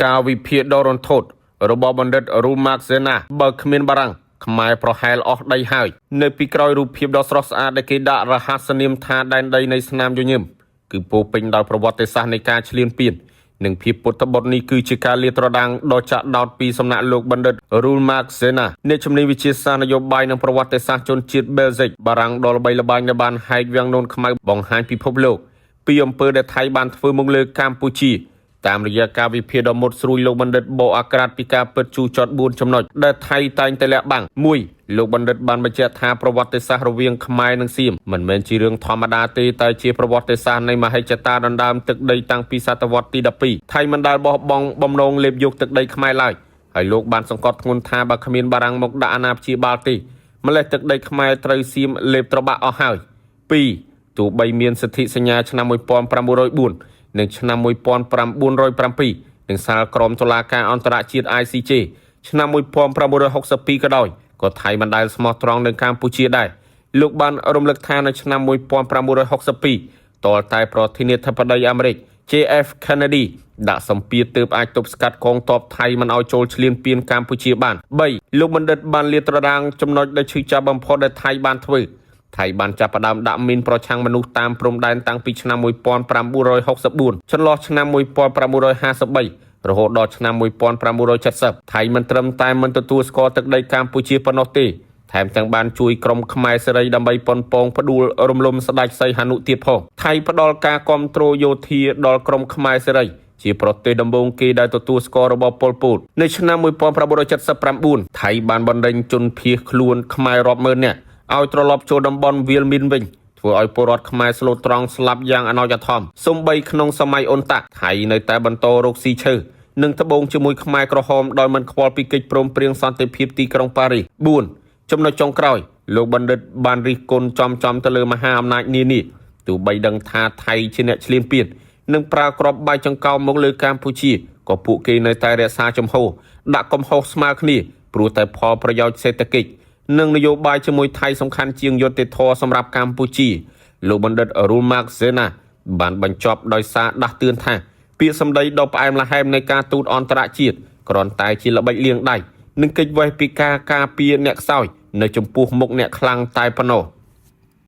ការវិភាគដ៏រន្ធត់របស់បណ្ឌិតរូម៉ាក់សេណាបើគ្មានបារាំងខ្មែរប្រហែលអស់ដីហើយនៅពីក្រោយរូបភាពដ៏ស្រស់ស្អាតដែលគេដាក់រហស្សនាមថាដែនដីនៃស្នាមញញឹមគឺពោពេញដោយប្រវត្តិសាស្ត្រនៃការឈ្លានពាននិងភាពពុតបុត្រនេះគឺជាការលាតត្រដាងដ៏ចាក់ដោតពីសំណាក់លោកបណ្ឌិតរូម៉ាក់សេណាអ្នកជំនាញវិទ្យាសាស្ត្រនយោបាយនិងប្រវត្តិសាស្ត្រជនជាតិបែលហ្សិកបារាំងដ៏ល្បីល្បាញដែលបានហែកវាំងនូនខ្មៅបង្ហាញពិភពលោកពីអំពើដែលថៃបានធ្វើមកលើកម្ពុជាតាមរយៈការវិភាគដ៏មុតស្រួយលោកបណ្ឌិតបកអាក្រាតពីការពិតជូរចត់4ចំណុចដែលថៃតែងតែលាក់បាំង1លោកបណ្ឌិតបានបញ្ជាក់ថាប្រវត្តិសាស្ត្ររវាងខ្មែរនិងសៀមមិនមែនជារឿងធម្មតាទេតែជាប្រវត្តិសាស្ត្រនៃមហិច្ឆតាដណ្ដើមទឹកដីតាំងពីសតវត្សទី12ថៃមិនដែលបោះបង់បំណងលេបយកទឹកដីខ្មែរឡើយហើយលោកបានសង្កត់ធ្ងន់ថាបើគ្មានបារាំងមកដាក់អាណាព្យាបាលទេម្លេះទឹកដីខ្មែរត្រូវសៀមលេបត្របាក់អស់ហើយ2ទោះបីមានសន្ធិសញ្ញាឆ្នាំ1904និងឆ្នាំ1907និងសាលក្រមតុលាការអន្តរជាតិ ICJ ឆ្នាំ1962ក៏ដោយក៏ថៃមិនដែលស្មោះត្រង់នឹងកម្ពុជាដែរលោកបានរំលឹកថានៅឆ្នាំ1962តលតែប្រធានាធិបតីអាមេរិក JF Kennedy ដាក់សម្ពាធទើបអាចទប់ស្កាត់កងទ័ពថៃមិនឲ្យចូលឈ្លានពានកម្ពុជាបាន3លោកបណ្ឌិតបានលាតត្រដាងចំណុចដែលឈឺចាប់បំផុតដែលថៃបានធ្វើថៃបានចាប់ផ្ដើមដាក់មីនប្រឆាំងមនុស្សតាមព្រំដែនតាំងពីឆ្នាំ1964ចន្លោះឆ្នាំ1953រហូតដល់ឆ្នាំ1970ថៃមិនត្រឹមតែមិនទទួលស្គាល់ទឹកដីកម្ពុជាប៉ុណ្ណោះទេថែមទាំងបានជួយក្រុមខ្មែរសេរីដើម្បីប៉ុនប៉ងផ្ដួលរំលំស្ដេចសីហនុទៀតផងថៃផ្ដល់ការគាំទ្រយោធាដល់ក្រុមខ្មែរសេរីជាប្រទេសដំបូងគេដែលទទួលស្គាល់របបប៉ុលពតនៅឆ្នាំ1979ថៃបានបណ្ដេញជនភៀសខ្លួនខ្មែររាប់ម៉ឺននាក់ឲ្យត្រឡប់ចូលតំបន់វាលមីនវិញធ្វើឲ្យពលរដ្ឋខ្មែរស្លូតត្រង់ស្លាប់យ៉ាងអណោចអាធម្មសូម្បីក្នុងសម័យអ៊ុនតាក់ថៃនៅតែបន្តរកស៊ីឈើនិងត្បូងជាមួយខ្មែរក្រហមដោយមិនខ្វល់ពីកិច្ចព្រមព្រៀងសន្តិភាពទីក្រុងប៉ារីស4ចំណុចចុងក្រោយលោកបណ្ឌិតបានរិះគន់ចំទៅលើមហាអំណាចនានាទោះបីដឹងថាថៃជាអ្នកឈ្លានពាននិងប្រើគ្រាប់បែកចង្កោមមកលើកម្ពុជាក៏ពួកគេនៅតែរក្សាជំហរដាក់កំហុសស្មើគ្នាព្រោះតែផលប្រយោជន៍សេដ្ឋកិច្ចនិងនយោបាយជាមួយថៃសំខាន់ជាងយុត្តិធម៌សម្រាប់កម្ពុជាលោកបណ្ឌិតរូម៉ាក់សេណាបានបញ្ចប់ដោយសារដាស់តឿនថាពាក្យសម្ដីដ៏ផ្អែមល្ហែមនៃការទូតអន្តរជាតិគ្រាន់តែជាល្បិចលាងដៃនិងកិច្ចវេះពីការការពារអ្នកខ្សោយនៅចំពោះមុខអ្នកខ្លាំងតែប៉ុណ្ណោះ